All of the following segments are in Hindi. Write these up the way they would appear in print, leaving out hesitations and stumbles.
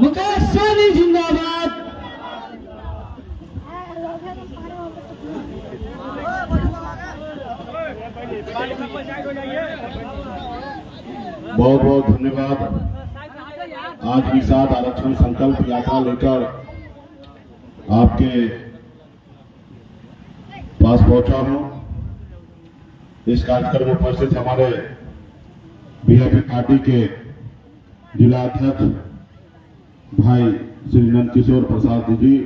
मुकेश सहनी जिंदाबाद। बहुत बहुत धन्यवाद। आज निषाद आरक्षण संकल्प यात्रा लेकर आपके पास पहुंचा हूं। इस कार्यक्रम में उपस्थित हमारे बीजेपी पार्टी के जिला अध्यक्ष भाई श्री नंदकिशोर प्रसाद जी,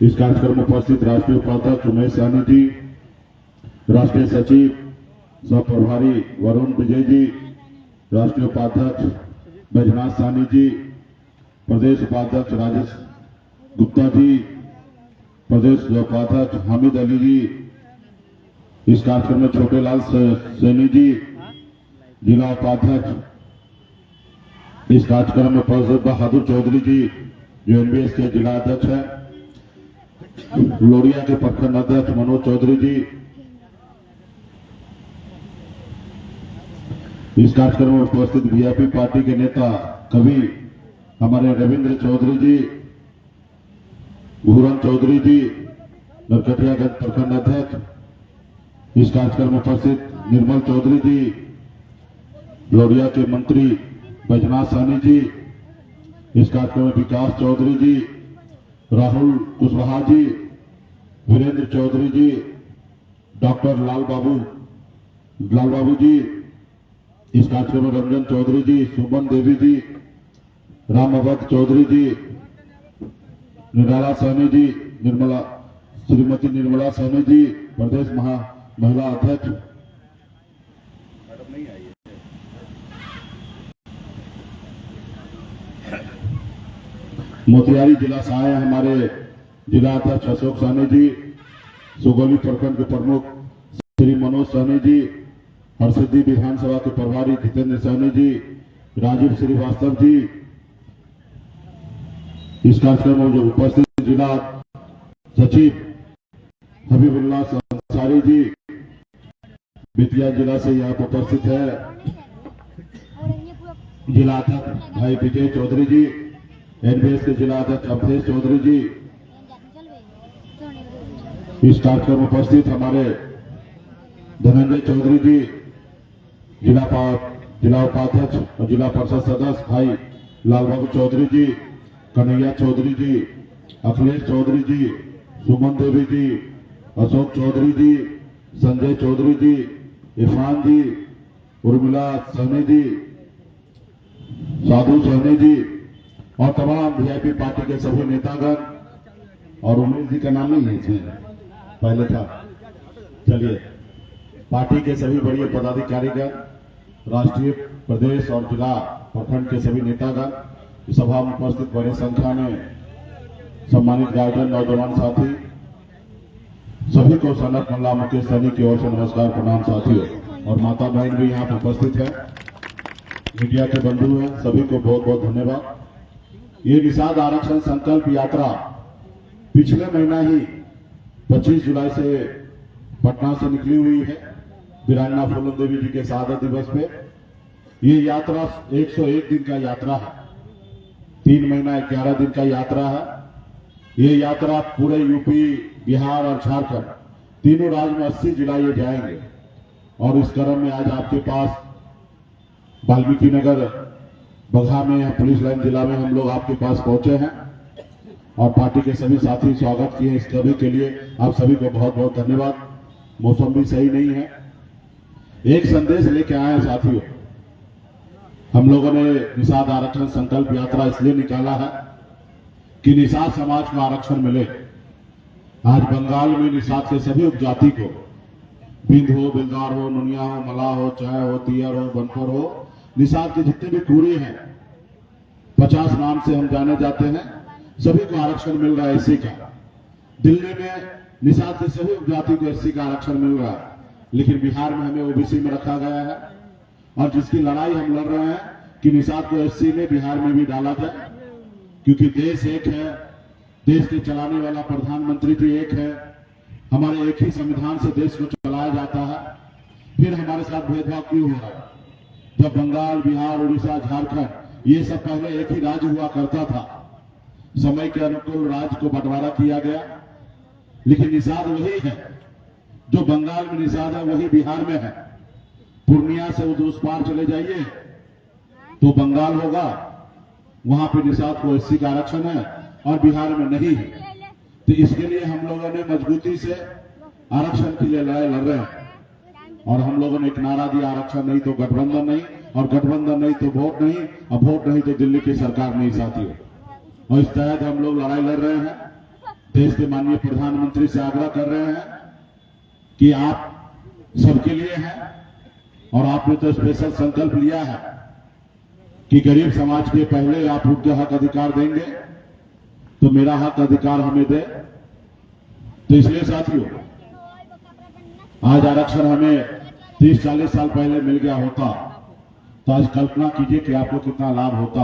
इस कार्यक्रम में उपस्थित राष्ट्रीय उपाध्यक्ष उमेश सहनी जी, राष्ट्रीय सचिव सह प्रभारी वरुण विजय जी, राष्ट्रीय उपाध्यक्ष बैजनाथ सहनी जी, प्रदेश उपाध्यक्ष राजेश गुप्ता जी, प्रदेश उपाध्यक्ष हामिद अली जी, इस कार्यक्रम में छोटेलाल सैनी जी, जिला उपाध्यक्ष, इस कार्यक्रम में उपस्थित बहादुर चौधरी जी जो एनबीएस के जिला अध्यक्ष है, लोरिया के प्रखंड अध्यक्ष मनोज चौधरी जी, इस कार्यक्रम में उपस्थित बीजेपी पार्टी के नेता कवि हमारे रविंद्र चौधरी जी, घूरन चौधरी जी, नरकटियागंज प्रखंड अध्यक्ष, इस कार्यक्रम में उपस्थित निर्मल चौधरी जी, लोरिया के मंत्री बैजनाथ सहनी जी, इस कार्यक्रम में विकास चौधरी जी, राहुल कुशवाहा जी, वीरेंद्र चौधरी जी, डॉक्टर लाल बाबू जी, इस कार्यक्रम में रंजन चौधरी जी, सुमन देवी जी, राम अवध चौधरी जी, निर्मला सहनी जी, श्रीमती निर्मला सहनी जी, प्रदेश महिला अध्यक्ष, मोतिहारी जिला सहाय हमारे जिला अध्यक्ष अशोक सहनी जी, सुगौली प्रखंड के प्रमुख श्री मनोज सहनी जी, हरसिद्धि विधानसभा के प्रभारी जितेंद्र सहनी जी, राजीव श्रीवास्तव जी, इस कार्यक्रम में जो उपस्थित जिला सचिव हबीबुल्लाह अंसारी जी, बेतिया जिला से यहाँ पर उपस्थित है जिला अध्यक्ष भाई विजय चौधरी जी, एनबीएस के जिला अध्यक्ष अवधेश चौधरी जी, इस कार्यक्रम में उपस्थित हमारे धनंजय चौधरी जी, जिला उपाध्यक्ष और जिला परिषद सदस्य भाई लालबाबू चौधरी जी, कन्हैया चौधरी जी, अखिलेश चौधरी जी, सुमन देवी जी, अशोक चौधरी जी, संजय चौधरी जी, इरफान जी, उर्मिला सहनी जी, साधु सहनी जी और तमाम वीआईपी पार्टी के सभी नेतागण, और उमेश जी का नाम नहीं है इसमें, पहले था। चलिए, पार्टी के सभी बड़े पदाधिकारीगण, राष्ट्रीय प्रदेश और जिला प्रखंड के सभी नेतागण, सभा में उपस्थित बड़ी संख्या में सम्मानित गार्जियन, नौजवान साथी, सभी को सनत मल्ला मुकेश सहनी की ओर से नमस्कार प्रणाम साथियों, और माता बहन भी यहाँ पर उपस्थित है, मीडिया के बंधु हैं, सभी को बहुत बहुत धन्यवाद। ये निषाद आरक्षण संकल्प यात्रा पिछले महीना ही 25 जुलाई से पटना से निकली हुई है, वीरांगना फूलन देवी जी के शहादत दिवस पे। ये यात्रा 101 दिन का यात्रा है, 3 महीना 11 दिन का यात्रा है। ये यात्रा पूरे यूपी, बिहार और झारखंड तीनों राज्य में 80 जिला ये जाएंगे, और इस क्रम में आज आपके पास वाल्मीकि नगर बगहा में पुलिस लाइन जिला में हम लोग आपके पास पहुंचे हैं, और पार्टी के सभी साथी स्वागत किए। इस सभी के लिए आप सभी को बहुत बहुत धन्यवाद। मौसम भी सही नहीं है, एक संदेश लेके आए हैं साथियों। हम लोगों ने निषाद आरक्षण संकल्प यात्रा इसलिए निकाला है कि निषाद समाज को आरक्षण मिले। आज बंगाल में निषाद के सभी उपजाति को, बिंद हो, बिलदार हो, नुनिया हो, मला हो, चाय हो, तियर हो, बनपर हो, निषाद के जितने भी कुरी हैं, 50 नाम से हम जाने जाते हैं, सभी को आरक्षण मिल रहा है एससी का। दिल्ली में निषाद के सभी उपजाति को एससी का आरक्षण मिल रहा है, लेकिन बिहार में हमें ओबीसी में रखा गया है, और जिसकी लड़ाई हम लड़ रहे हैं कि निषाद को एससी में बिहार में भी डाला जाए, क्योंकि देश एक है, देश के चलाने वाला प्रधानमंत्री भी एक है, हमारे एक ही संविधान से देश को चलाया जाता है, फिर हमारे साथ भेदभाव क्यों हो रहा है? जब बंगाल, बिहार, उड़ीसा, झारखंड ये सब पहले एक ही राज्य हुआ करता था। समय के अनुकूल राज्य को बंटवारा किया गया, लेकिन निषाद वही है जो बंगाल में निषाद है, वही बिहार में है। पूर्णिया से उस पार चले जाइए तो बंगाल होगा, वहां पे निषाद को एससी का आरक्षण है और बिहार में नहीं है। तो इसके लिए हम लोगों ने मजबूती से आरक्षण के लिए लड़ाई लड़ रहे हैं और हम लोगों ने एक नारा दिया, आरक्षण नहीं तो गठबंधन नहीं, और गठबंधन नहीं तो वोट नहीं, और वोट नहीं तो दिल्ली की सरकार नहीं साथियों। और इस तहत हम लोग लड़ाई लड़ रहे हैं। देश के माननीय प्रधानमंत्री से आग्रह कर रहे हैं कि आप सबके लिए हैं, और आपने तो स्पेशल संकल्प लिया है कि गरीब समाज के पहले आप उनके हक अधिकार देंगे, तो मेरा हक अधिकार हमें दे। तो इसलिए साथियों, आज आरक्षण हमें 30-40 साल पहले मिल गया होता तो आज कल्पना कीजिए कि आपको कितना लाभ होता।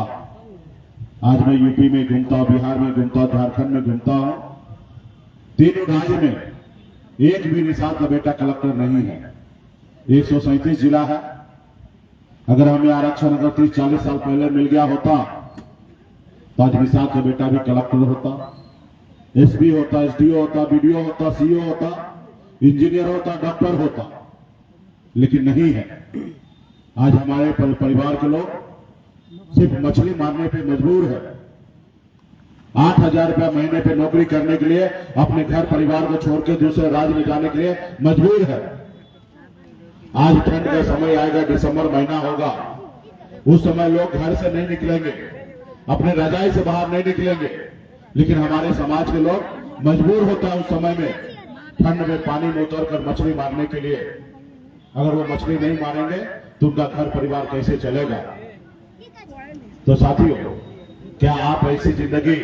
आज मैं यूपी में घूमता हूं, बिहार में घूमता हूं, झारखंड में घूमता हूं, तीनों राज्य में एक भी निषाद का बेटा कलेक्टर नहीं है। 137 जिला है। अगर हमें आरक्षण अगर 30-40 साल पहले मिल गया होता तो आज निषाद का बेटा भी कलेक्टर होता, एसपी होता, एसडीओ होता, बीडीओ होता, सीओ होता, इंजीनियर होता, डॉक्टर होता, लेकिन नहीं है। आज हमारे परिवार के लोग सिर्फ मछली मारने पे मजबूर है। 8,000 रुपया महीने पे नौकरी करने के लिए अपने घर परिवार को छोड़ के दूसरे राज्य में जाने के लिए मजबूर है। आज ठंड का समय आएगा, दिसंबर महीना होगा, उस समय लोग घर से नहीं निकलेंगे, अपने रजाई से बाहर नहीं निकलेंगे, लेकिन हमारे समाज के लोग मजबूर होता है उस समय में ठंड में पानी में उतरकर मछली मारने के लिए। अगर वो मछली नहीं मारेंगे तो उनका घर परिवार कैसे चलेगा। तो साथियों, क्या आप ऐसी जिंदगी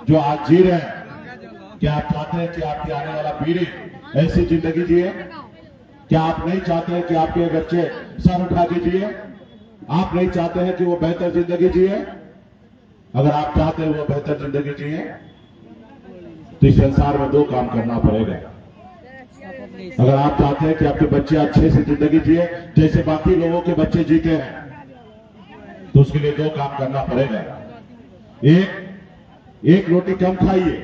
जो आज जी रहे हैं, क्या आप चाहते हैं कि आपकी आने वाला पीढ़ी ऐसी जिंदगी जिए? क्या आप नहीं चाहते हैं कि आपके बच्चे सर उठा के जिए? आप नहीं चाहते हैं कि वो बेहतर जिंदगी जिए? अगर आप चाहते हैं वो बेहतर जिंदगी जिए तो इस संसार में 2 काम करना पड़ेगा। अगर आप चाहते हैं कि आपके बच्चे अच्छे से जिंदगी जिए जैसे बाकी लोगों के बच्चे जीते हैं, तो उसके लिए 2 काम करना पड़ेगा। एक रोटी कम खाइए,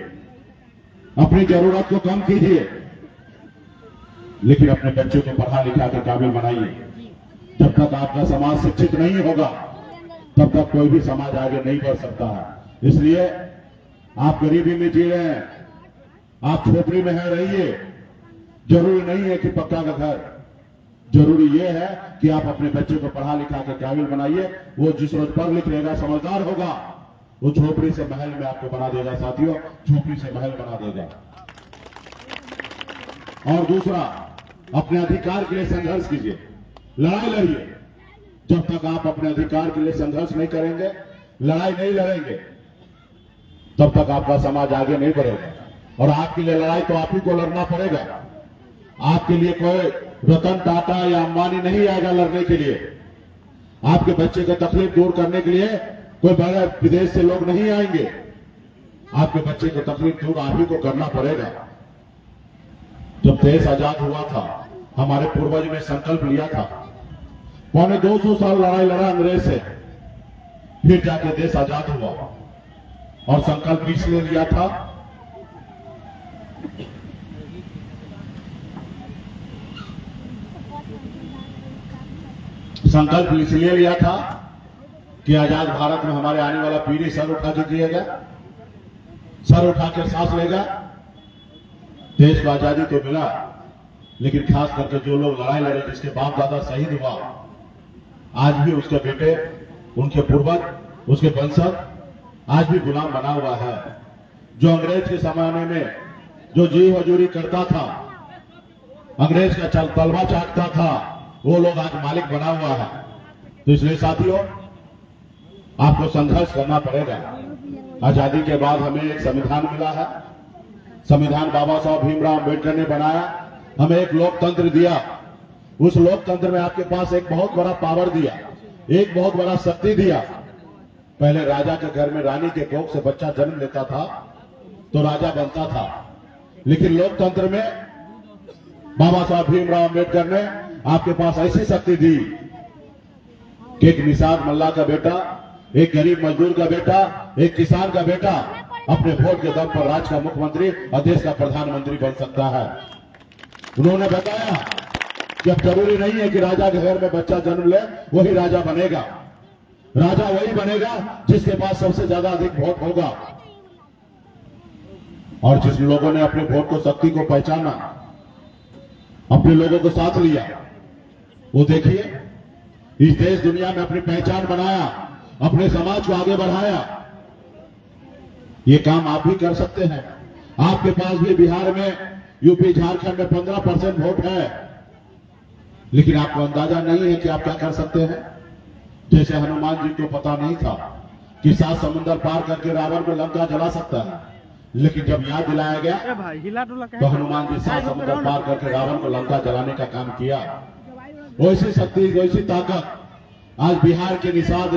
अपनी जरूरत को कम कीजिए, लेकिन अपने बच्चों को पढ़ा लिखा के काबिल बनाइए। जब तक आपका समाज शिक्षित नहीं होगा तब तक कोई भी समाज आगे नहीं बढ़ सकता है। इसलिए आप गरीबी में जी रहे हैं, आप झोपड़ी में है, रहिए। जरूरी नहीं है कि पक्का का घर, जरूरी यह है कि आप अपने बच्चे को पढ़ा लिखा के काबिल बनाइए। वो जिस रोज पढ़ लिख लेगा, समझदार होगा, वो झोपड़ी से महल में आपको बना देगा साथियों, झोपड़ी से महल बना देगा। और दूसरा, अपने अधिकार के लिए संघर्ष कीजिए, लड़ाई लड़िए। जब तक आप अपने अधिकार के लिए संघर्ष नहीं करेंगे, लड़ाई नहीं लड़ेंगे, तब तक आपका समाज आगे नहीं बढ़ेगा। और आपके लिए लड़ाई तो आप ही को लड़ना पड़ेगा। आपके लिए कोई रतन टाटा या अंबानी नहीं आएगा लड़ने के लिए। आपके बच्चे को तकलीफ दूर करने के लिए कोई बड़े विदेश से लोग नहीं आएंगे। आपके बच्चे को तकलीफ दूर आप ही को करना पड़ेगा। जब देश आजाद हुआ था, हमारे पूर्वज ने संकल्प लिया था, 250 साल लड़ाई लड़ा अंग्रेज से, फिर जाके देश आजाद हुआ। और संकल्प इसलिए लिया था कि आजाद भारत में हमारे आने वाला पीढ़ी सर उठा के जिएगा, सर उठा के सांस लेगा। देश को आजादी तो मिला, लेकिन खास करके जो लोग लड़ाई लड़े, जिसके बाप दादा शहीद हुआ, आज भी उसके बेटे, उनके पूर्वज, उसके वंशज आज भी गुलाम बना हुआ है। जो अंग्रेज के जमाने में जो जी हजूरी करता था, अंग्रेज का तलवा चाटता था, वो लोग आज मालिक बना हुआ है। तो इसलिए साथियों, आपको संघर्ष करना पड़ेगा। आजादी के बाद हमें एक संविधान मिला है। संविधान बाबा साहब भीमराव अम्बेडकर ने बनाया, हमें एक लोकतंत्र दिया। उस लोकतंत्र में आपके पास एक बहुत बड़ा पावर दिया, एक बहुत बड़ा शक्ति दिया। पहले राजा के घर में रानी के कोख से बच्चा जन्म लेता था तो राजा बनता था, लेकिन लोकतंत्र में बाबा साहब भीमराव अम्बेडकर ने आपके पास ऐसी शक्ति दी कि एक निषाद मल्ला का बेटा एक गरीब मजदूर का बेटा, एक किसान का बेटा अपने वोट के दम पर राज्य का मुख्यमंत्री और देश का प्रधानमंत्री बन सकता है। उन्होंने बताया कि अब जरूरी नहीं है कि राजा के घर में बच्चा जन्म ले वही राजा बनेगा। राजा वही बनेगा जिसके पास सबसे ज्यादा अधिक वोट होगा। और जिस लोगों ने अपने वोट को, शक्ति को पहचाना, अपने लोगों को साथ लिया, वो देखिए इस देश दुनिया में अपनी पहचान बनाया, अपने समाज को आगे बढ़ाया। ये काम आप भी कर सकते हैं। आपके पास भी बिहार में, यूपी, झारखंड में 15% वोट है, लेकिन आपको अंदाजा नहीं है कि आप क्या कर सकते हैं। जैसे हनुमान जी को पता नहीं था कि 7 समुद्र पार करके रावण को लंका जला सकता है, लेकिन जब याद दिलाया गया तो हनुमान जी 7 समुद्र पार करके रावण को लंका जलाने का काम किया। वैसी शक्ति, वैसी ताकत आज बिहार के निषाद,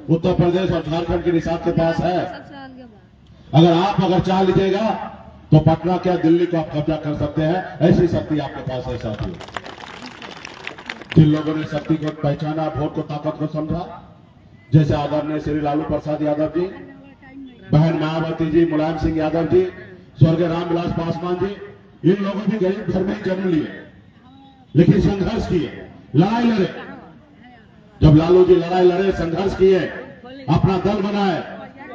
उत्तर प्रदेश और झारखंड के निषाद के पास है। अगर चाह लीजिएगा तो पटना क्या, दिल्ली को आप कब्जा कर सकते हैं। ऐसी शक्ति आपके पास है साथियों। जिन लोगों ने शक्ति को पहचाना, वोट को, ताकत को समझा, जैसे आदरणीय श्री लालू प्रसाद यादव जी, बहन मायावती जी, मुलायम सिंह यादव जी, स्वर्गीय रामविलास पासवान जी, इन लोगों भी गरीब घर में ही जन्म लिए, लेकिन संघर्ष किए, लड़ाई लड़े। जब लालू जी लड़ाई लड़े, संघर्ष किए, अपना दल बनाए,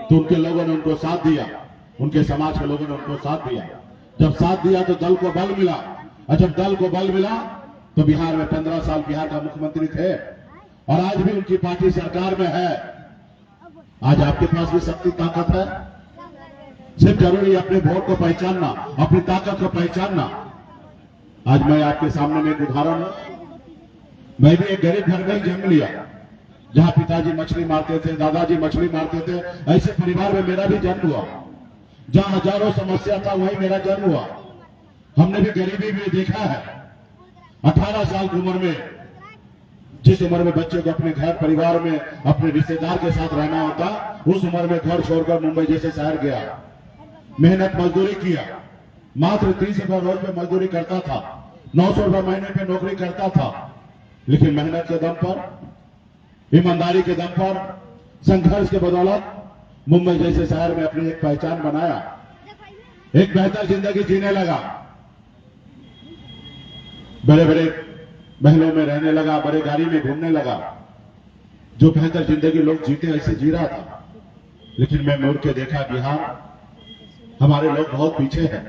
तो उनके लोगों ने उनको साथ दिया, उनके समाज के लोगों ने उनको साथ दिया। जब साथ दिया तो दल को बल मिला, और जब दल को बल मिला तो बिहार में 15 साल बिहार का मुख्यमंत्री थे, और आज भी उनकी पार्टी सरकार में है। आज आपके पास भी शक्ति, ताकत है। सिर्फ जरूरी है अपने वोट को पहचानना, अपनी ताकत को पहचानना। आज मैं आपके सामने में एक उदाहरण हूं। मैं भी एक गरीब घर में ही जन्म लिया, जहां पिताजी मछली मारते थे, दादाजी मछली मारते थे। ऐसे परिवार में मेरा भी जन्म हुआ। जहां हजारों समस्या था वहीं मेरा जन्म हुआ। हमने भी गरीबी भी देखा है। 18 साल की उम्र में, जिस उम्र में बच्चे को अपने घर परिवार में अपने रिश्तेदार के साथ रहना होता, उस उम्र में घर छोड़कर मुंबई जैसे शहर गया, मेहनत मजदूरी किया। मात्र 30 रुपए रोज पे मजदूरी करता था, 900 रुपए महीने पे नौकरी करता था, लेकिन मेहनत के दम पर, ईमानदारी के दम पर, संघर्ष के बदौलत मुंबई जैसे शहर में अपनी एक पहचान बनाया, एक बेहतर जिंदगी जीने लगा, बड़े बड़े महलों में रहने लगा, बड़े गाड़ी में घूमने लगा। जो बेहतर जिंदगी लोग जीते ऐसे जी रहा था। लेकिन मैं मुड़ के देखा, बिहार, हमारे लोग बहुत पीछे हैं।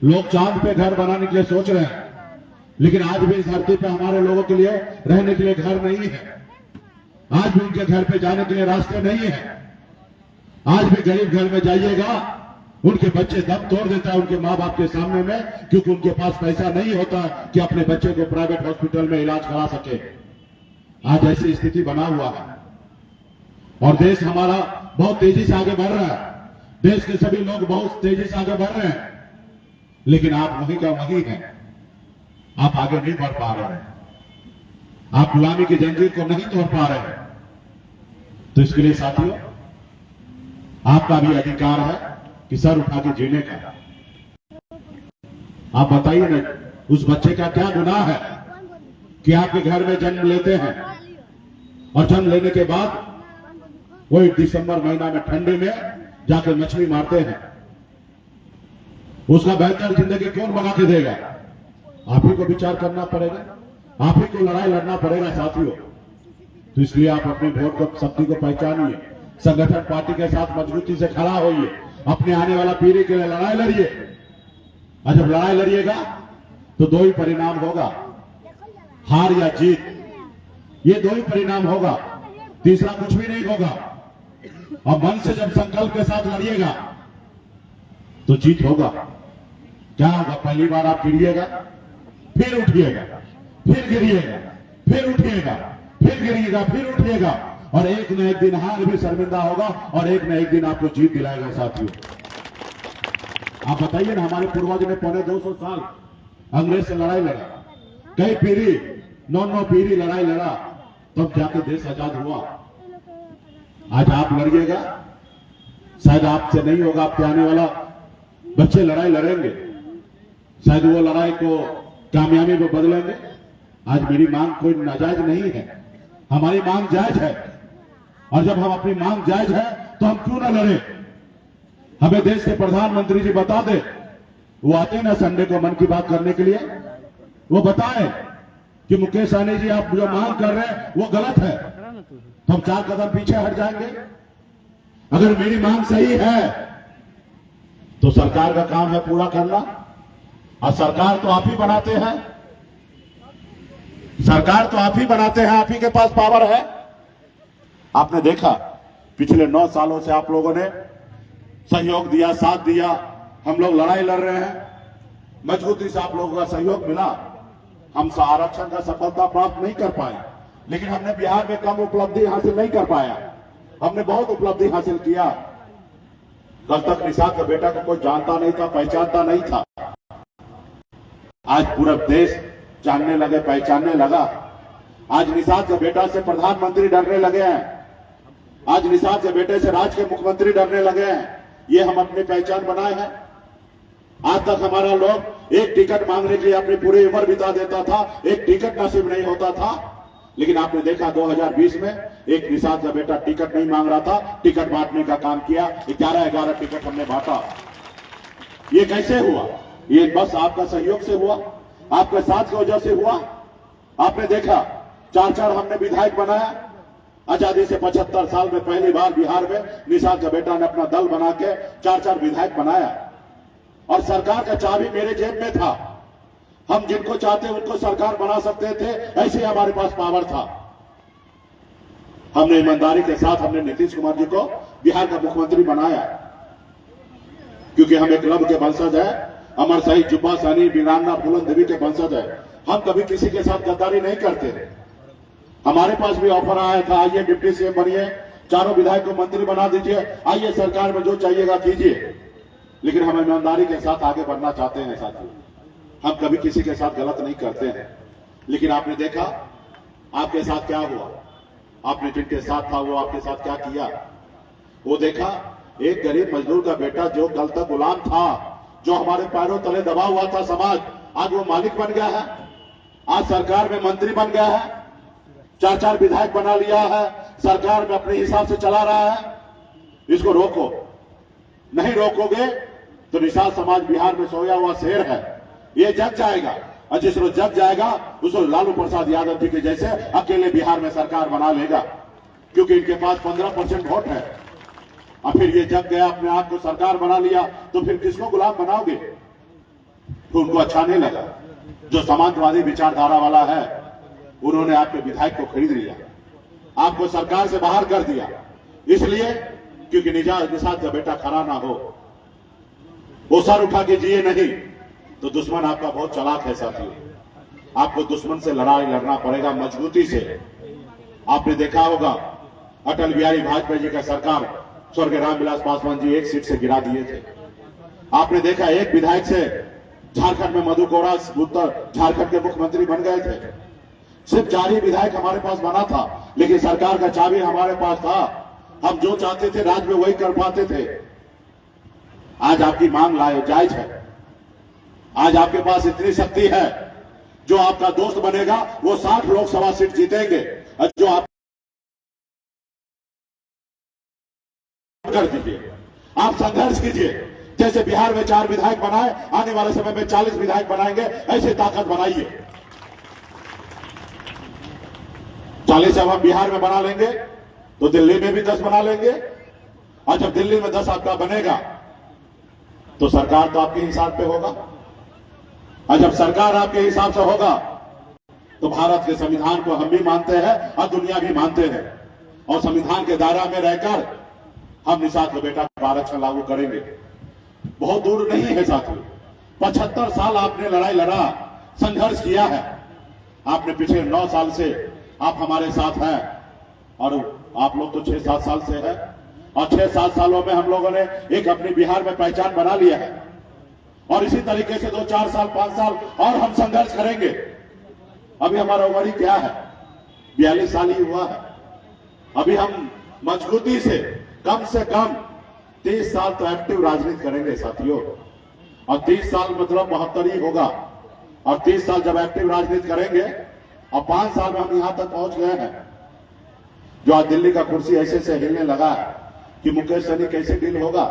लोग चांद पे घर बनाने के लिए सोच रहे हैं, लेकिन आज भी इस धरती पे हमारे लोगों के लिए रहने के लिए घर नहीं है। आज भी उनके घर पे जाने के लिए रास्ते नहीं है। आज भी गरीब घर में जाइएगा, उनके बच्चे दम तोड़ देता है उनके माँ बाप के सामने में, क्योंकि उनके पास पैसा नहीं होता कि अपने बच्चे को प्राइवेट हॉस्पिटल में इलाज करा सके। आज ऐसी स्थिति बना हुआ है, और देश हमारा बहुत तेजी से आगे बढ़ रहा है। देश के सभी लोग बहुत तेजी से आगे बढ़ रहे हैं, लेकिन आप वहीं का वहीं हैं। आप आगे नहीं बढ़ पा रहे हैं। आप गुलामी की जंजीर को नहीं तोड़ पा रहे हैं। तो इसके लिए साथियों, आपका भी अधिकार है कि सर उठा के जीने का। आप बताइए ना, उस बच्चे का क्या गुनाह है कि आपके घर में जन्म लेते हैं, और जन्म लेने के बाद वही दिसंबर महीना में ठंडी में जाकर मछली मारते हैं। उसका बेहतर जिंदगी कौन बना के देगा? आप ही को विचार करना पड़ेगा, आप ही को लड़ाई लड़ना पड़ेगा साथियों। तो इसलिए आप अपने वोट को, शक्ति को पहचानिए, संगठन पार्टी के साथ मजबूती से खड़ा होइए, अपने आने वाला पीढ़ी के लिए लड़ाई लड़िए। और जब लड़ाई लड़िएगा तो 2 ही परिणाम होगा, हार या जीत। ये 2 ही परिणाम होगा, तीसरा कुछ भी नहीं होगा। और मन से जब संकल्प के साथ लड़िएगा तो जीत होगा। क्या होगा? पहली बार आप गिरिएगा, फिर उठिएगा, फिर गिरिएगा, फिर उठिएगा, फिर गिरिएगा, फिर उठिएगा, और एक न एक दिन हार भी शर्मिंदा होगा, और एक न एक दिन आपको जीत दिलाएगा साथियों। आप बताइए ना, हमारे पूर्वज ने 250 साल अंग्रेज से लड़ाई लड़ा, कई पीढ़ी, 9 पीढ़ी लड़ाई लड़ा, तब जाके देश आजाद हुआ। आज आप लड़िएगा, शायद आपसे नहीं होगा, आपके आने वाला बच्चे लड़ाई लड़ेंगे, शायद वो लड़ाई को कामयाबी में बदलेंगे। आज मेरी मांग कोई नाजायज नहीं है, हमारी मांग जायज है, और जब हम अपनी मांग जायज है तो हम क्यों ना लड़े। हमें देश के प्रधानमंत्री जी बता दे, वो आते ना संडे को मन की बात करने के लिए, वो बताएं कि मुकेश सहनी जी आप जो मांग कर रहे हैं वो गलत है, तो हम 4 कदम पीछे हट जाएंगे। अगर मेरी मांग सही है तो सरकार का काम है पूरा करना, और सरकार तो आप ही बनाते हैं, सरकार तो आप ही बनाते हैं, आप ही के पास पावर है। आपने देखा पिछले 9 सालों से आप लोगों ने सहयोग दिया, साथ दिया, हम लोग लड़ाई लड़ रहे हैं, मजबूती से आप लोगों का सहयोग मिला। हम आरक्षण का सफलता प्राप्त नहीं कर पाए, लेकिन हमने बिहार में कम उपलब्धि हासिल नहीं कर पाया, हमने बहुत उपलब्धि हासिल किया। कल तक निषाद का बेटा को कोई जानता नहीं था, पहचानता नहीं था, आज पूरा देश जानने लगे, पहचानने लगा। आज निषाद के बेटा से प्रधानमंत्री डरने लगे हैं, आज निषाद के बेटे से राज्य के मुख्यमंत्री डरने लगे हैं। ये हम अपनी पहचान बनाए हैं। आज तक हमारा लोग एक टिकट मांगने के लिए अपनी पूरी उम्र बिता देता था, एक टिकट नसीब नहीं होता था। लेकिन आपने देखा 2020 में एक निषाद का बेटा टिकट नहीं मांग रहा था, टिकट बांटने का काम किया, 11 टिकट हमने बांटा। ये कैसे हुआ? ये बस आपका सहयोग से हुआ, आपके साथ की वजह से हुआ। आपने देखा 4 हमने विधायक बनाया। आजादी से 75 साल में पहली बार बिहार में निषाद का बेटा ने अपना दल बना के 4 विधायक बनाया, और सरकार का चाबी मेरे जेब में था। हम जिनको चाहते उनको सरकार बना सकते थे, ऐसे हमारे पास पावर था। हमने ईमानदारी के साथ हमने नीतीश कुमार जी को बिहार का मुख्यमंत्री बनाया, क्योंकि हम एक लब के वंशज है, अमर शहीद जुब्बा सहनी, वीरांगना फूलन देवी के वंशज है। हम कभी किसी के साथ गद्दारी नहीं करते। हमारे पास भी ऑफर आया था, आइए डिप्टी सीएम बनिए, 4 विधायक को मंत्री बना दीजिए, आइए सरकार में जो चाहिएगा कीजिए। लेकिन हम ईमानदारी के साथ आगे बढ़ना चाहते हैं साथियों, हम कभी किसी के साथ गलत नहीं करते हैं। लेकिन आपने देखा आपके साथ क्या हुआ, आपने जिनके साथ था वो आपके साथ क्या किया, वो देखा। एक गरीब मजदूर का बेटा जो कल तक गुलाम था, जो हमारे पैरों तले दबा हुआ था समाज, आज वो मालिक बन गया है, आज सरकार में मंत्री बन गया है, 4 विधायक बना लिया है, सरकार में अपने हिसाब से चला रहा है। इसको रोको, नहीं रोकोगे तो निषाद समाज बिहार में सोया हुआ शेर है, ये जग जाएगा। और जिस रोज जग जाएगा उस रोज लालू प्रसाद यादव जी के जैसे अकेले बिहार में सरकार बना लेगा, क्योंकि इनके पास 15% वोट है। और फिर ये जग गया, अपने आप को सरकार बना लिया, तो फिर किसको गुलाम बनाओगे? तो उनको अच्छा नहीं लगा। जो समाजवादी विचारधारा वाला है उन्होंने आपके विधायक को खरीद लिया, आपको सरकार से बाहर कर दिया, इसलिए क्योंकि निषाद का बेटा खड़ा ना हो, वो सर उठा के जिए नहीं। तो दुश्मन आपका बहुत चालाक है साथियों, आपको दुश्मन से लड़ाई लड़ना पड़ेगा मजबूती से। आपने देखा होगा अटल बिहारी वाजपेयी जी का सरकार स्वर्गीय रामविलास पासवान जी 1 सीट से गिरा दिए थे। आपने देखा एक विधायक से झारखंड में मधु कोड़ा उत्तर झारखंड के मुख्यमंत्री बन गए थे। सिर्फ 4 ही विधायक हमारे पास बना था, लेकिन सरकार का चाबी हमारे पास था, हम जो चाहते थे राज्य में वही कर पाते थे। आज आपकी मांग जायज है, आज आपके पास इतनी शक्ति है, जो आपका दोस्त बनेगा वो 60 लोकसभा सीट जीतेंगे, और जो आप कर दीजिए, आप संघर्ष कीजिए। जैसे बिहार में 4 विधायक बनाए, आने वाले समय में 40 विधायक बनाएंगे, ऐसे ताकत बनाइए। 40 अब हम बिहार में बना लेंगे तो दिल्ली में भी 10 बना लेंगे, और जब दिल्ली में 10 आपका बनेगा तो सरकार तो आपके हिसाब पे होगा, और जब सरकार आपके हिसाब से होगा तो भारत के संविधान को हम भी मानते हैं और दुनिया भी मानते हैं, और संविधान के दायरा में रहकर हम निषाद का बेटा का आरक्षण लागू करेंगे। बहुत दूर नहीं है साथियों, 75 साल आपने लड़ाई लड़ा, संघर्ष किया है। आपने पिछले 9 साल से आप हमारे साथ हैं, और आप लोग तो 6-7 साल से हैं, और 6-7 सालों में हम लोगों ने एक अपनी बिहार में पहचान बना लिया है, और इसी तरीके से 2-4 साल 5 साल और हम संघर्ष करेंगे। अभी हमारा उम्र ही क्या है, 42 साल ही हुआ है। अभी हम मजबूती से कम 30 साल तो एक्टिव राजनीति करेंगे साथियों, और 30 साल मतलब 72 ही होगा, और 30 साल जब एक्टिव राजनीति करेंगे और 5 साल में हम यहां तक पहुंच गए हैं, जो आज दिल्ली का कुर्सी ऐसे से हिलने लगा है कि मुकेश सहनी कैसे डील होगा।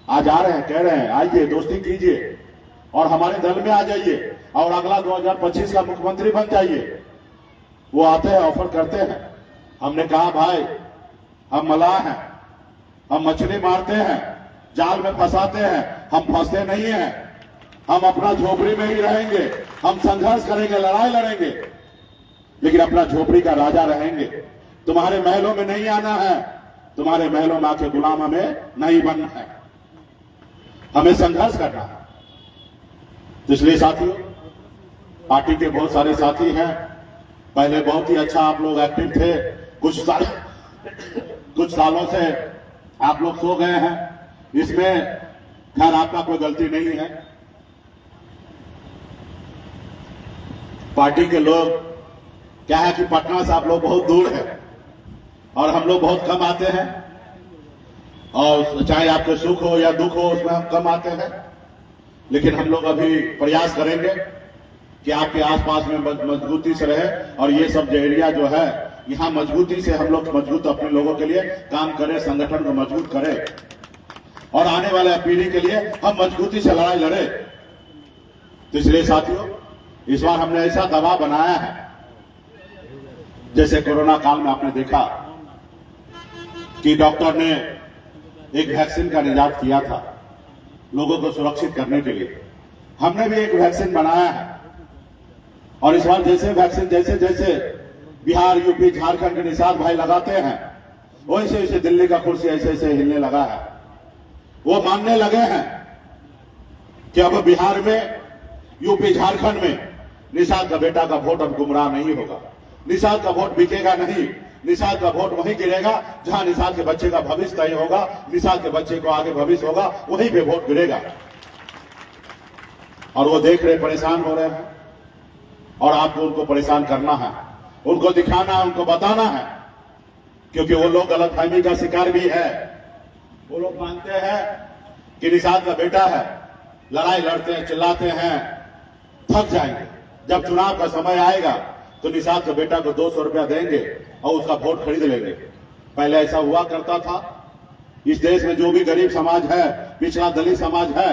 आज आ रहे हैं, कह रहे हैं आइए दोस्ती कीजिए और हमारे दल में आ जाइए और अगला 2025 का मुख्यमंत्री बन जाइए। वो आते हैं, ऑफर करते हैं। हमने कहा भाई हम मलाह हैं, हम मछली मारते हैं, जाल में फंसाते हैं, हम फंसते नहीं हैं। हम अपना झोपड़ी में ही रहेंगे, हम संघर्ष करेंगे, लड़ाई लड़ेंगे, लेकिन अपना झोपड़ी का राजा रहेंगे। तुम्हारे महलों में नहीं आना है, तुम्हारे महलों में आके गुलाम हमें नहीं बनना है, हमें संघर्ष करना है। तो इसलिए साथियों, पार्टी के बहुत सारे साथी हैं। पहले बहुत ही अच्छा आप लोग एक्टिव थे, कुछ सालों से आप लोग सो गए हैं। इसमें खैर आपका कोई गलती नहीं है। पार्टी के लोग क्या है कि पटना से आप लोग बहुत दूर है और हम लोग बहुत कम आते हैं, और चाहे आपके सुख हो या दुख हो उसमें हम कम आते हैं, लेकिन हम लोग अभी प्रयास करेंगे कि आपके आसपास में मजबूती से रहे और ये सब जो एरिया जो है यहां मजबूती से हम लोग मजबूत अपने लोगों के लिए काम करें, संगठन को मजबूत करें और आने वाले पीढ़ी के लिए हम मजबूती से लड़ाई लड़े। तो इसलिए साथियों, इस बार हमने ऐसा दबाव बनाया है, जैसे कोरोना काल में आपने देखा कि डॉक्टर ने एक वैक्सीन का निजात किया था लोगों को सुरक्षित करने के लिए। हमने भी एक वैक्सीन बनाया है और इस बार जैसे वैक्सीन जैसे जैसे बिहार, यूपी, झारखंड के निषाद भाई लगाते हैं, वैसे वैसे दिल्ली का कुर्सी ऐसे ऐसे हिलने लगा है। वो मानने लगे हैं कि अब बिहार में, यूपी, झारखंड में निषाद का बेटा का वोट अब गुमराह नहीं होगा, निषाद का वोट बिकेगा नहीं। निषाद का वोट वहीं गिरेगा जहां निषाद के बच्चे का भविष्य तय होगा, निषाद के बच्चे को आगे भविष्य होगा, वहीं पे वोट गिरेगा। और वो देख रहे, परेशान हो रहे हैं और आपको उनको परेशान करना है, उनको दिखाना है, उनको बताना है, क्योंकि वो लोग गलतफहमी का शिकार भी है। वो लोग मानते हैं कि निषाद का बेटा है, लड़ाई लड़ते हैं, चिल्लाते हैं, थक जाएंगे। जब चुनाव का समय आएगा तो निषाद के बेटा को 200 रुपया देंगे और उसका वोट खरीद लेंगे। पहले ऐसा हुआ करता था। इस देश में जो भी गरीब समाज है, पिछड़ा दलित समाज है,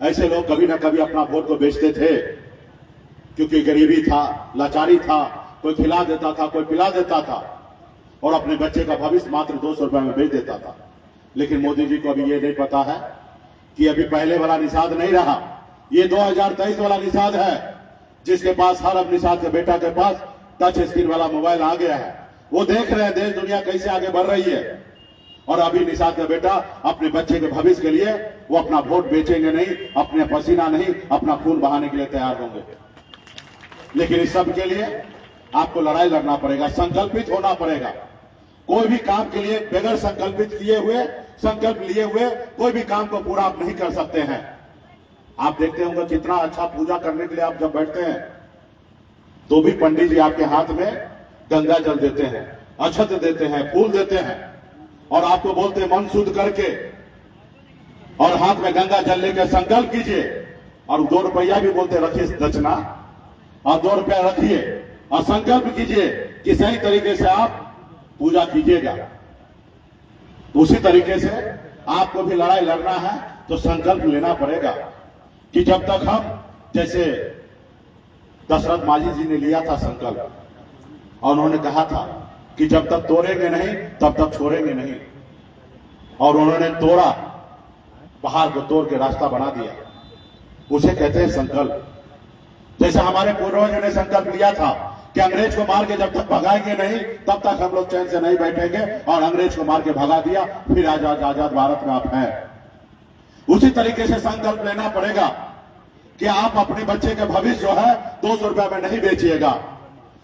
ऐसे लोग कभी ना कभी अपना वोट को बेचते थे, क्योंकि गरीबी था, लाचारी था, कोई खिला देता था, कोई पिला देता था और अपने बच्चे का भविष्य मात्र 200 रुपए में बेच देता था। लेकिन मोदी जी को अभी ये नहीं पता है कि अभी पहले वाला निषाद नहीं रहा, ये 2023 वाला निषाद है, जिसके पास हर अब निषाद के बेटा के पास टच स्क्रीन वाला मोबाइल आ गया है। वो देख रहे हैं देश दुनिया कैसे आगे बढ़ रही है और अभी निषाद का बेटा अपने बच्चे के भविष्य के लिए वो अपना वोट बेचेंगे नहीं, अपने पसीना नहीं, अपना खून बहाने के लिए तैयार होंगे। लेकिन इस सब के लिए आपको लड़ाई लड़ना पड़ेगा, संकल्पित होना पड़ेगा। कोई भी काम के लिए बगैर संकल्प लिए हुए कोई भी काम को पूरा आप नहीं कर सकते हैं। आप देखते होंगे कितना अच्छा पूजा करने के लिए आप जब बैठते हैं तो भी पंडित जी आपके हाथ में गंगा जल देते हैं, अक्षत देते हैं, फूल देते हैं और आपको बोलते हैं मन शुद्ध करके और हाथ में गंगा जल लेकर संकल्प कीजिए, और 2 रुपया भी बोलते रखिए दक्षिणा और 2 रुपया रखिए और संकल्प कीजिए कि सही तरीके से आप पूजा कीजिएगा। उसी तरीके से आपको भी लड़ाई लड़ना है तो संकल्प लेना पड़ेगा कि जब तक हम, जैसे दशरथ मांझी जी ने लिया था संकल्प और उन्होंने कहा था कि जब तक तोड़ेंगे नहीं तब तक छोड़ेंगे नहीं, और उन्होंने तोड़ा, पहाड़ को तोड़ के रास्ता बना दिया। उसे कहते हैं संकल्प। जैसे हमारे पूर्वजों ने संकल्प लिया था कि अंग्रेज को मार के जब तक भगाएंगे नहीं तब तक हम लोग चैन से नहीं बैठेंगे, और अंग्रेज को मार के भगा दिया, फिर आजाद भारत में आप हैं। उसी तरीके से संकल्प लेना पड़ेगा कि आप अपने बच्चे के भविष्य जो है 200 रुपए में नहीं बेचिएगा।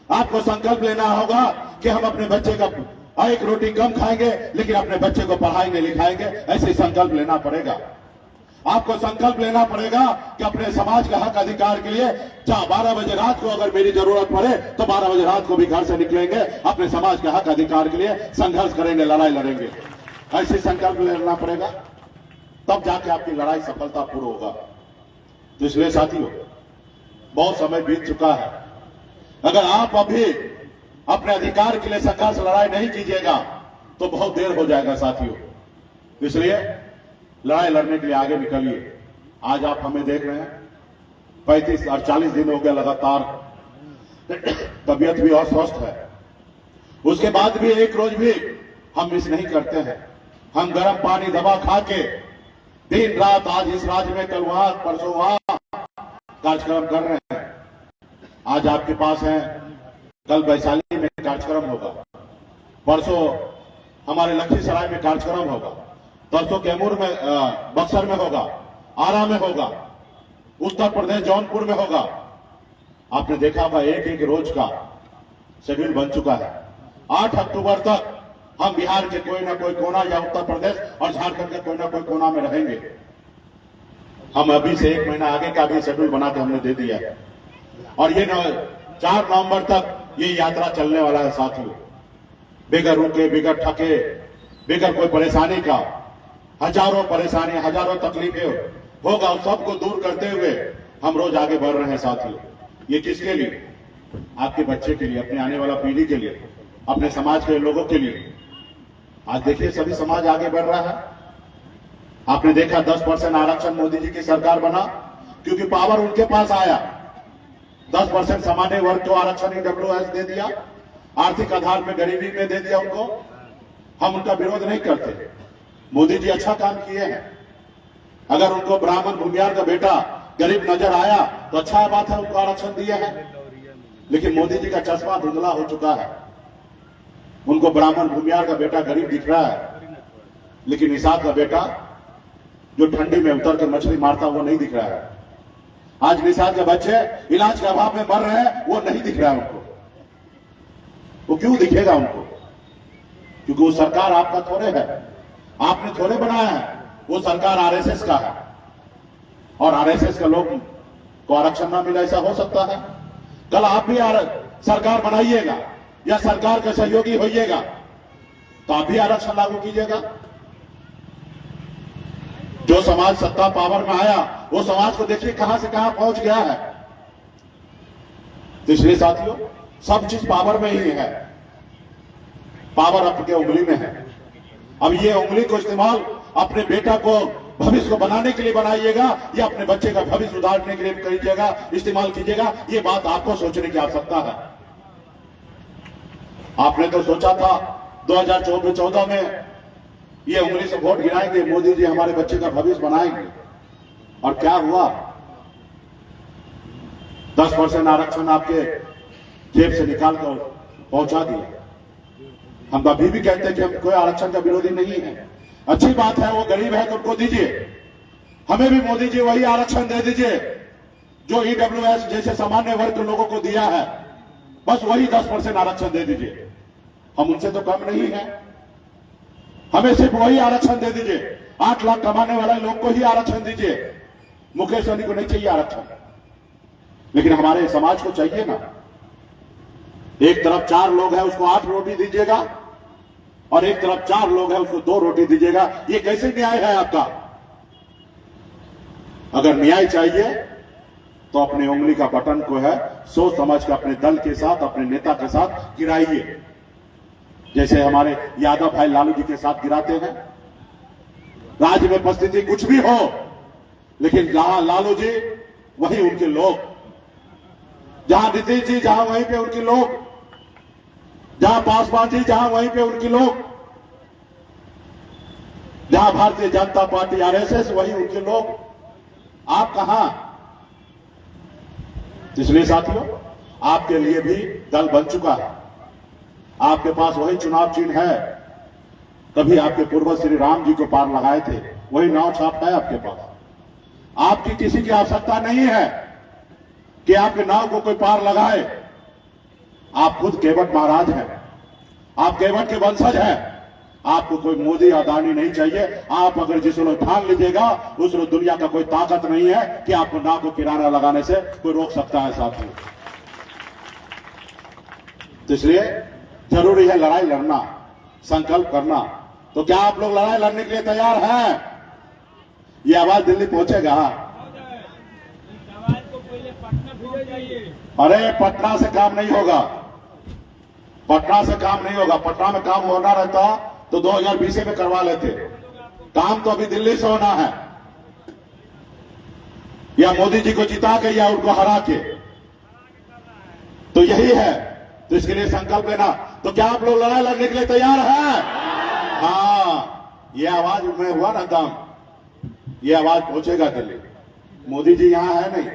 आपको संकल्प लेना होगा कि हम अपने बच्चे का एक रोटी कम खाएंगे लेकिन अपने बच्चे को पढ़ाएंगे लिखाएंगे, ऐसे संकल्प लेना पड़ेगा। आपको संकल्प लेना पड़ेगा कि अपने समाज के हक अधिकार के लिए 12 बजे रात को अगर मेरी जरूरत पड़े तो 12 बजे रात को भी घर से निकलेंगे, अपने समाज के हक अधिकार के लिए संघर्ष करेंगे, लड़ाई लड़ेंगे। ऐसे संकल्प लेना पड़ेगा, तब जाके आपकी लड़ाई सफलतापूर्व होगा। तो इसलिए साथियों, बहुत समय बीत चुका है। अगर आप अभी अपने अधिकार के लिए संघर्ष लड़ाई नहीं कीजिएगा तो बहुत देर हो जाएगा साथियों। इसलिए लड़ाई लड़ने के लिए आगे निकलिए। आज आप हमें देख रहे हैं 35 और 40 दिन हो गया लगातार, तबीयत भी अस्वस्थ है, उसके बाद भी एक रोज भी हम मिस नहीं करते हैं। हम गर्म पानी दवा खा के दिन रात, आज इस राज्य में, कल वहां, परसों वहां कार्यक्रम कर रहे हैं। आज आपके पास है, कल वैशाली में कार्यक्रम होगा, परसों हमारे लखीसराय में कार्यक्रम होगा, परसों कैमूर में, बक्सर में होगा, आरा में होगा, उत्तर प्रदेश जौनपुर में होगा। आपने देखा होगा एक एक रोज का शेड्यूल बन चुका है। 8 अक्टूबर तक हम बिहार के कोई ना कोई कोना या उत्तर प्रदेश और झारखंड के कोई ना कोई कोना में रहेंगे। हम अभी से 1 महीना आगे का भी शेड्यूल बना के हमने दे दिया है और ये 4 नवंबर तक ये यात्रा चलने वाला है साथियों। बेगर रुके, बेगर थके, बेगर कोई परेशानी का, हजारों परेशानी, हजारों तकलीफें होगा, उस सबको दूर करते हुए हम रोज आगे बढ़ रहे हैं साथियों। ये किसके लिए? आपके बच्चे के लिए, अपने आने वाला पीढ़ी के लिए, अपने समाज के लोगों के लिए। आज देखिए सभी समाज आगे बढ़ रहा है। आपने देखा 10% आरक्षण मोदी जी की सरकार बना क्योंकि पावर उनके पास आया। 10% सामान्य वर्ग को आरक्षण ईडब्ल्यूएस दे दिया, आर्थिक आधार पे गरीबी में दे दिया उनको। हम उनका विरोध नहीं करते, मोदी जी अच्छा काम किए हैं। अगर उनको ब्राह्मण भूमियार का बेटा गरीब नजर आया तो अच्छा बात है, उनको आरक्षण दिया है। लेकिन मोदी जी का चश्मा धुंधला हो चुका है, उनको ब्राह्मण भूमियार का बेटा गरीब दिख रहा है, लेकिन निषाद का बेटा जो ठंडी में उतर कर मछली मारता वो नहीं दिख रहा है। आज निषाद के बच्चे इलाज के अभाव में मर रहे हैं, वो नहीं दिख रहा है उनको। वो क्यों दिखेगा उनको? क्योंकि वो सरकार आपका थोड़े है, आपने थोड़े बनाया है। वो सरकार आरएसएस का है और आरएसएस के लोग को आरक्षण ना मिला, ऐसा हो सकता है? कल आप भी सरकार बनाइएगा या सरकार के सहयोगी होइएगा तो आप भी आरक्षण लागू कीजिएगा। जो समाज सत्ता पावर में आया वो समाज को देखिए कहां से कहां पहुंच गया है। तो इसलिए साथियों, सब चीज पावर में ही है, पावर आपके उंगली में है। अब ये उंगली को इस्तेमाल अपने बेटा को भविष्य को बनाने के लिए बनाइएगा या अपने बच्चे का भविष्य सुधारने के लिए करिएगा, इस्तेमाल कीजिएगा, ये बात आपको सोचने की आवश्यकता है। आपने तो सोचा था 2014 में ये उंगली से वोट गिराएंगे, मोदी जी हमारे बच्चे का भविष्य बनाएंगे, और क्या हुआ? 10% आरक्षण आपके जेब से निकाल कर पहुंचा दिया। हम अभी भी कहते हैं कि हम कोई आरक्षण का विरोधी नहीं है, अच्छी बात है, वो गरीब है तो उनको दीजिए। हमें भी मोदी जी वही आरक्षण दे दीजिए जो ईडब्ल्यूएस जैसे सामान्य वर्ग के लोगों को दिया है, बस वही 10% आरक्षण दे दीजिए। हम उनसे तो कम नहीं है, हमें सिर्फ वही आरक्षण दे दीजिए। 8 लाख कमाने वाले लोग को ही आरक्षण दीजिए, मुकेश सहनी को नहीं चाहिए आरक्षण। लेकिन हमारे समाज को चाहिए ना। एक तरफ 4 लोग हैं उसको 8 रोटी दीजिएगा और एक तरफ 4 लोग हैं उसको 2 रोटी दीजिएगा। ये कैसे न्याय है आपका? अगर न्याय चाहिए तो अपनी उंगली का बटन को है सोच समझ कर अपने दल के साथ, अपने नेता के साथ गिराइए, जैसे हमारे यादव भाई लालू जी के साथ गिराते हैं। राज्य में परिस्थिति कुछ भी हो, लेकिन जहां लालू जी वहीं उनके लोग, जहां नीतीश जी जहां वहीं पे उनके लोग, जहां पासवान जी जहां वहीं पे उनके लोग, जहां भारतीय जनता पार्टी आरएसएस वहीं उनके लोग। आप कहां? इसलिए साथियों, आपके लिए भी दल बन चुका है, आपके पास वही चुनाव चिन्ह है। तभी आपके पूर्वज श्री राम जी को पार लगाए थे, वही नाव छाप है आपके पास। आपकी किसी की आवश्यकता नहीं है कि आपके नाव को कोई पार लगाए। आप खुद केवट महाराज हैं, आप केवट के वंशज हैं। आपको कोई मोदी अदानी नहीं चाहिए। आप अगर जिस रोज ठान लीजिएगा उस रोज दुनिया का कोई ताकत नहीं है कि आपको नाव को किराना लगाने से कोई रोक सकता है साथियों। तो इसलिए जरूरी है लड़ाई लड़ना, संकल्प करना। तो क्या आप लोग लड़ाई लड़ने के लिए तैयार हैं? ये आवाज दिल्ली पहुंचेगा। अरे पटना से काम नहीं होगा, पटना से काम नहीं होगा। पटना में काम होना रहता तो 2020 में करवा लेते। काम तो अभी दिल्ली से होना है, या मोदी जी को जिता के या उनको हरा के, तो यही है। तो इसके लिए संकल्प लेना। तो क्या आप लोग लड़ाई लड़ने के लिए तैयार हैं? हाँ, ये आवाज में हुआ ना दम, ये आवाज पहुंचेगा दिल्ली। मोदी जी यहां है नहीं,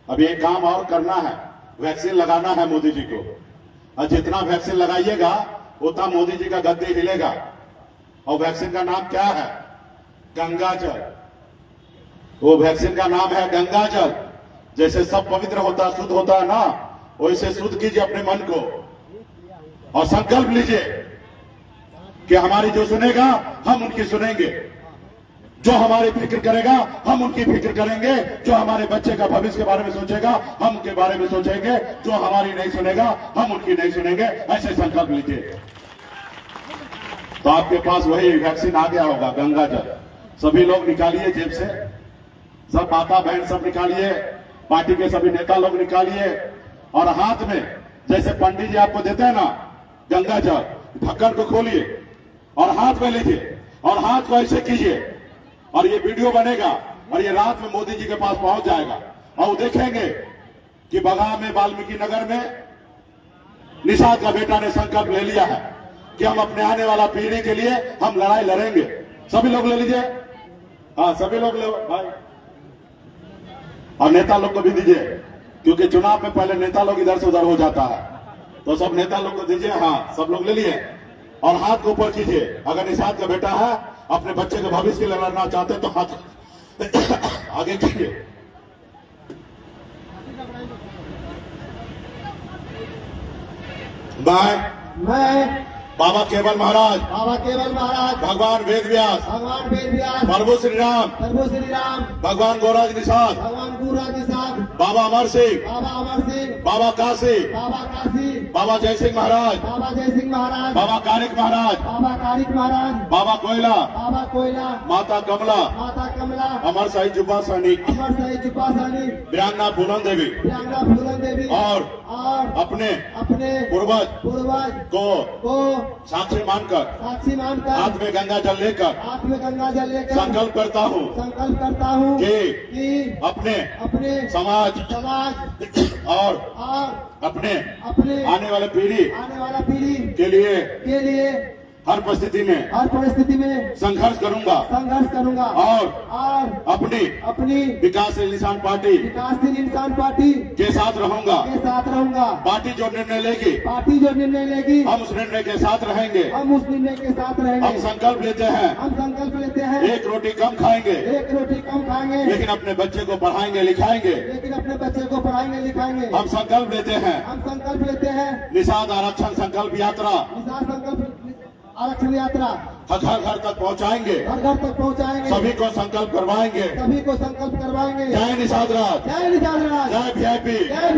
अब ये काम और करना है, वैक्सीन लगाना है मोदी जी को। और जितना वैक्सीन लगाइएगा उतना मोदी जी का गद्दे हिलेगा। और वैक्सीन का नाम क्या है? गंगाजल। वो वैक्सीन का नाम है गंगाजल। जैसे सब पवित्र होता, शुद्ध होता है ना, वैसे शुद्ध कीजिए अपने मन को और संकल्प लीजिए कि हमारी जो सुनेगा हम उनकी सुनेंगे, जो हमारी फिक्र करेगा हम उनकी फिक्र करेंगे, जो हमारे बच्चे का भविष्य के बारे में सोचेगा हम उनके बारे में सोचेंगे, जो हमारी नहीं सुनेगा हम उनकी नहीं सुनेंगे। ऐसे संकल्प लीजिए। तो आपके पास वही वैक्सीन आ गया होगा, गंगाजल। सभी लोग निकालिए जेब से, सब माता बहन सब निकालिए, पार्टी के सभी नेता लोग निकालिए। और हाथ में जैसे पंडित जी आपको देते हैं ना गंगाजल, ढक्कन को खोलिए और हाथ में लीजिए और हाथ को ऐसे कीजिए। और ये वीडियो बनेगा और ये रात में मोदी जी के पास पहुंच जाएगा। और वो देखेंगे कि बगहा में, वाल्मीकि नगर में निषाद का बेटा ने संकल्प ले लिया है कि हम अपने आने वाला पीढ़ी के लिए हम लड़ाई लड़ेंगे। सभी लोग ले लीजिए। हाँ, सभी लोग ले भाई, और नेता लोग को भी दीजिए, क्योंकि चुनाव में पहले नेता लोग इधर से उधर हो जाता है। तो सब नेता लोग को दीजिए। हाँ, सब लोग ले लिए और हाथ को ऊपर कीजिए। अगर निषाद का बेटा है, अपने बच्चे के भविष्य के लिए लड़ना चाहते हैं, तो हाथ आगे कीजिए। मैं बाबा केवल महाराज, भगवान वेद व्यास, प्रभु श्री राम, भगवान गोराज निषाद, बाबा अमर सिंह, बाबा काशी, बाबा जय सिंह महाराज, बाबा कारिक महाराज, बाबा कोयला, माता कमला, अमर साई जुब्बा सैनिक, वीरांगना फूलन देवी और अपने पूर्वज को साक्षी मानकर हाथ में गंगा जल लेकर संकल्प करता हूँ कि अपने समाज और अपने आने वाले पीढ़ी के लिए हर परिस्थिति में संघर्ष करूंगा और अपनी विकासशील इंसान पार्टी के साथ रहूंगा। पार्टी जो निर्णय लेगी हम उस निर्णय के साथ रहेंगे। हम संकल्प लेते हैं एक रोटी कम खाएंगे, लेकिन अपने बच्चे को पढ़ाएंगे लिखाएंगे। हम संकल्प लेते हैं निषाद आरक्षण संकल्प यात्रा घर घर तक पहुंचाएंगे, सभी को संकल्प करवाएंगे। जय निषाद राज, जय वीआईपी, जय